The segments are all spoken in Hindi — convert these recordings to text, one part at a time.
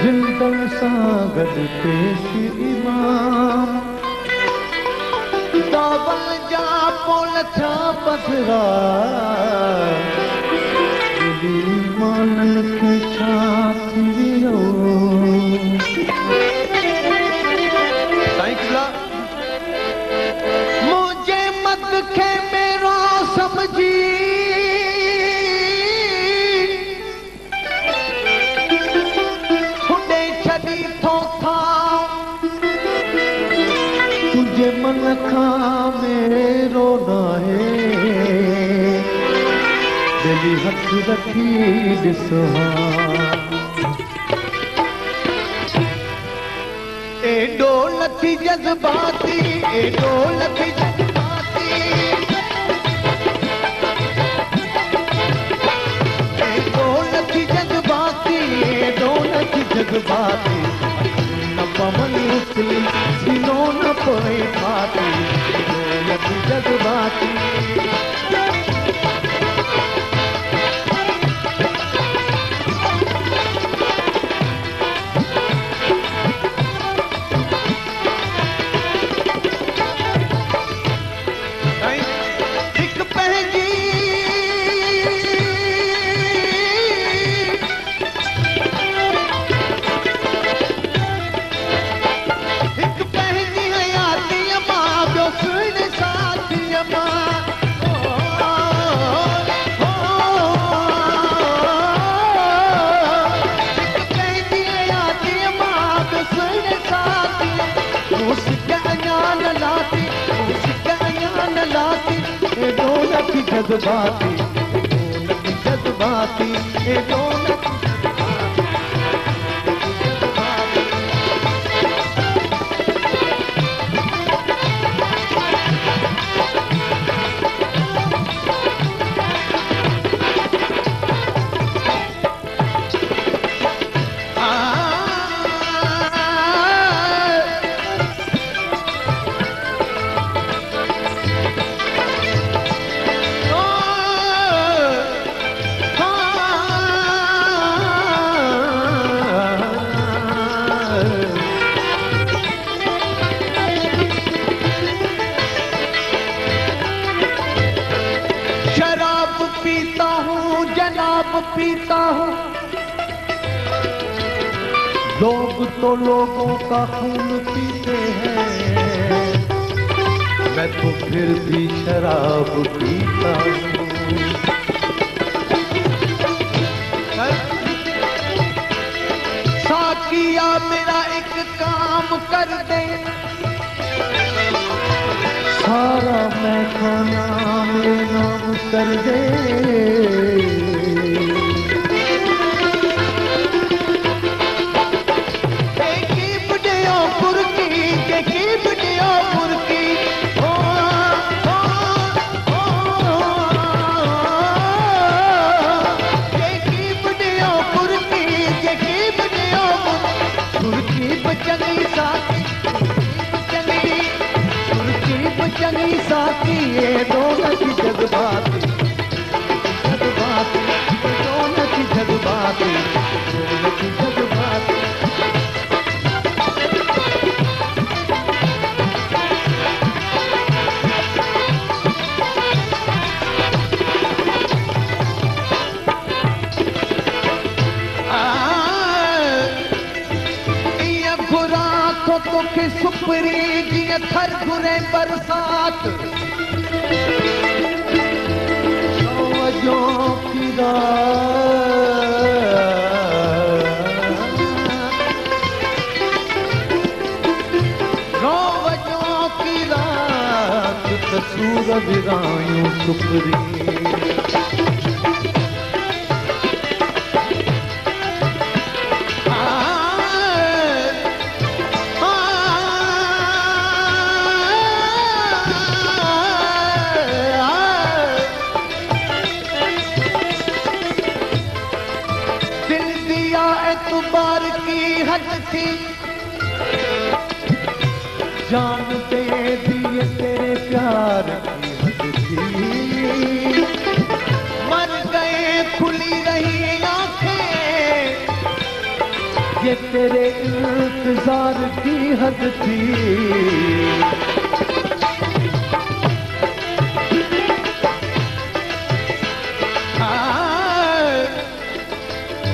जिंदन सागर पेश इमाम दावल जा पोल था पथरा दिली मानन के छाती दियो मुझे मत खे मेरो समझी तुझे मन खा मेरो नाहे दिली हथ रखी ॾिसो एडो लथी जज़्बाती एडो लथी जज़्बाती एडो लथी जज़्बाती एडो लथी जज़्बाती न पवन उथली सीनो न पोए पाती एडो लथी जज़्बाती जज़्बाती जज़्बाती एडो पीता हूँ लोग तो लोगों का खून पीते हैं मैं तो फिर भी शराब पीता हूँ साकिया मेरा एक काम कर दे सारा मैं खाना मेरे नाम कर दे चंगी साथी ये दोनों की जज़्बाती जज़्बाती दोनों की जज़्बाती दोनों की जज़्बाती ये घुरा तो के सुपरी जीअं थर घुरे बरसात जो की रोवजो की रात तसूर विरायूं सुपरी एतबार की हद थी जान दे दिए तेरे प्यार की हद थी मर गए खुली रही आंखें ये तेरे इंतजार की हद थी।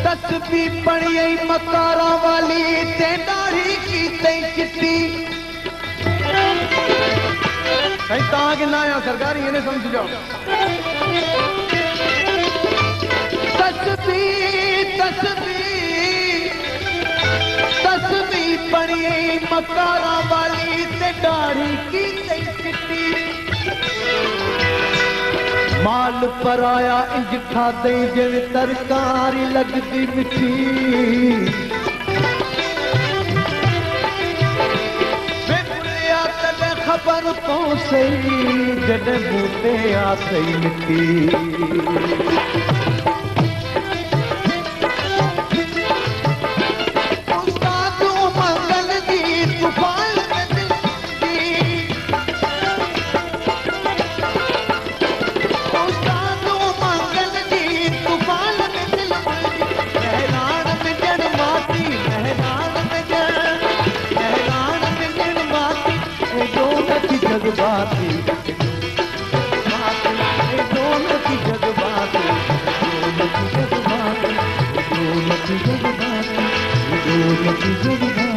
तस्बीह पढ़ी मकारा वाली ते दाढ़ी की ते चिट्टी। कहीं तां कि ना आया सरकारी इन्हें समझ जाओ। तस्बीह तस्बीह तस्बीह पढ़ी मकारा वाली ते दाढ़ी की ते चिट्टी। माल पर आया इंज खादे जिवें तरकारी लगदी मिठी। खबर पहुंचे जॾहिं बूटे आतई मिटी। जज्बाती दोनों की जज्बाती दोनों की जज्बाती दोनों की जज्बाती दोनों की जज्बाती।